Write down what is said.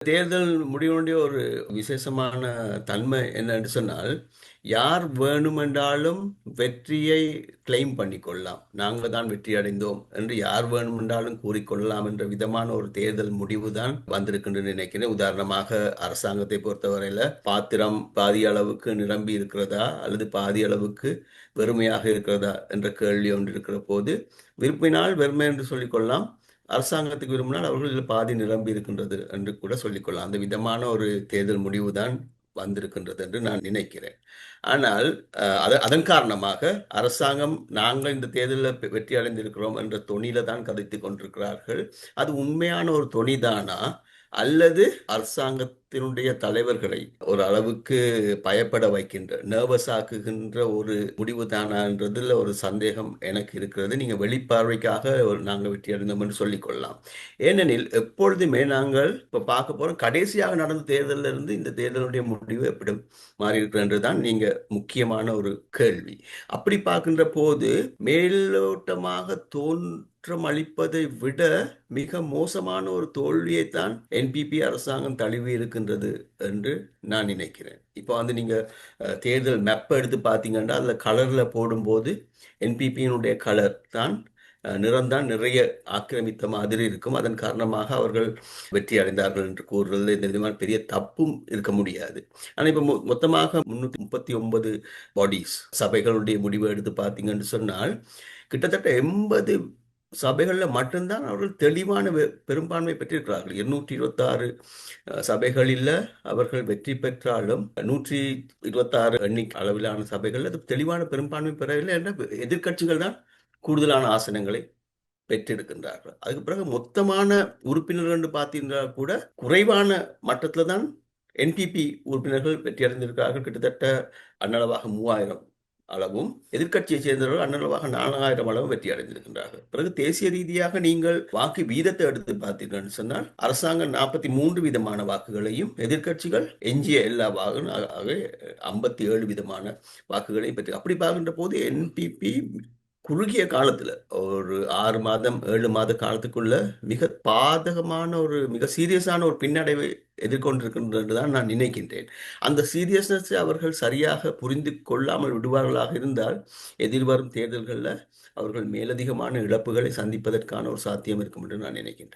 தேர்தல் முடிவுடைய ஒரு விசேஷமான தன்மை என்னன்னு சொன்னால், யார் வேணுமென்றாலும் வெற்றியை கிளைம் பண்ணிக்கொள்ளலாம். நாங்க தான் வெற்றி அடைந்தோம் என்று யார் வேணுமென்றாலும் கூறிக்கொள்ளலாம் என்ற விதமான ஒரு தேர்தல் முடிவு தான் வந்திருக்கின்றன்னு நினைக்கிறேன். உதாரணமாக அரசாங்கத்தை பொறுத்தவரையில பாத்திரம் பாதி அளவுக்கு நிரம்பி இருக்கிறதா அல்லது பாதி அளவுக்கு வெறுமையாக இருக்கிறதா என்ற கேள்வி ஒன்று இருக்கிற போது, விரும்பினால் வெறுமை என்று சொல்லிக்கொள்ளலாம். அரசாங்கத்துக்கு விரும்பினால் அவர்கள் இதில் பாதி நிரம்பி இருக்கின்றது என்று கூட சொல்லிக்கொள்ளலாம். அந்த விதமான ஒரு தேர்தல் முடிவு தான் வந்திருக்கின்றது என்று நான் நினைக்கிறேன். ஆனால் அதன் காரணமாக அரசாங்கம் நாங்கள் இந்த தேர்தலில் வெற்றி அடைந்திருக்கிறோம் என்ற தொனியில தான் கதைத்துக் கொண்டிருக்கிறார்கள். அது உண்மையான ஒரு தொனிதானா அல்லது அரசாங்கத்தினுடைய தலைவர்களை ஒரு அளவுக்கு பயப்பட வைக்கின்ற நர்வஸ் ஆக்குகின்ற ஒரு முடிவு தானான்றதுல ஒரு சந்தேகம் எனக்கு இருக்கிறது. நீங்க வெளிப்பார்வைக்காக நாங்கள் வெற்றி அடைந்தோம் என்று சொல்லிக் கொள்ளலாம். ஏனெனில் எப்பொழுதுமே நாங்கள் இப்ப பார்க்க போறோம் கடைசியாக நடந்த தேர்தலில் இருந்து இந்த தேர்தலுடைய முடிவு எப்படி மாறி இருக்கிறது தான் நீங்க முக்கியமான ஒரு கேள்வி. அப்படி பார்க்கின்ற போது மேலோட்டமாக தோற்றம் அளிப்பதை விட மிக மோசமான ஒரு தோல்வியைத்தான் என்பிபி அரசாங்கம் தழுவி இருக்கின்றது என்று நான் நினைக்கிறேன். இப்போ நீங்க தேர்தல் மேப் எடுத்து பார்த்தீங்கன்னா அதுல கலர்ல போடும்போது என்பிபியினுடைய கலர் தான் நிறம்தான் நிறைய ஆக்கிரமித்த மாதிரி இருக்கும். அதன் காரணமாக அவர்கள் வெற்றி அடைந்தார்கள் என்று கூறுறது இந்த விதமான பெரிய தப்பும் இருக்க முடியாது. ஆனால் இப்போ மொத்தமாக 339 பாடிஸ் சபைகளுடைய முடிவை எடுத்து பார்த்தீங்கன்னு சொன்னால் கிட்டத்தட்ட 80 சபைகளில் மட்டும்தான் அவர்கள் தெளிவான பெரும்பான்மை பெற்றிருக்கிறார்கள். 226 சபைகளில் அவர்கள் வெற்றி பெற்றாலும் 126 எண்ணிக்கை அளவிலான சபைகளில் அது தெளிவான பெரும்பான்மை பெறவில்லை என்ற எதிர்க்கட்சிகள் தான் கூடுதலான ஆசனங்களை பெற்றிருக்கின்றார்கள். அதுக்கு பிறகு மொத்தமான உறுப்பினர்கள் என்று பார்த்தீங்கன்னா கூட குறைவான மட்டத்தில் தான் என்பிபி உறுப்பினர்கள் வெற்றி அடைந்திருக்கிறார்கள். கிட்டத்தட்ட அன்னளவாக 3000 அளவும் எதிர்க்கட்சியை சேர்ந்தவர்கள் அன்னளவாக 4000 அளவும் வெற்றி அடைந்திருக்கின்றார்கள். பிறகு தேசிய ரீதியாக நீங்கள் வாக்கு வீதத்தை எடுத்து பார்த்தீர்கள் சொன்னால் அரசாங்கம் 43 விதமான வாக்குகளையும் எதிர்க்கட்சிகள் எஞ்சிய எல்லா வாக்கு 57 விதமான வாக்குகளையும் பெற்று அப்படி பார்க்கின்ற போது என்பிபி குறுகிய காலத்துல ஒரு 6 மாதம் 7 மாத காலத்துக்குள்ள மிக பாதகமான ஒரு மிக சீரியஸான ஒரு பின்னடைவை எதிர்கொண்டிருக்கின்றது தான் நான் நினைக்கின்றேன். அந்த சீரியஸ்னஸ் அவர்கள் சரியாக புரிந்து கொள்ளாமல் விடுவார்களாக இருந்தால் எதிர்வரும் தேர்தல்களில் அவர்கள் மேலதிகமான இழப்புகளை சந்திப்பதற்கான ஒரு சாத்தியம் இருக்கும் என்று நான் நினைக்கின்றேன்.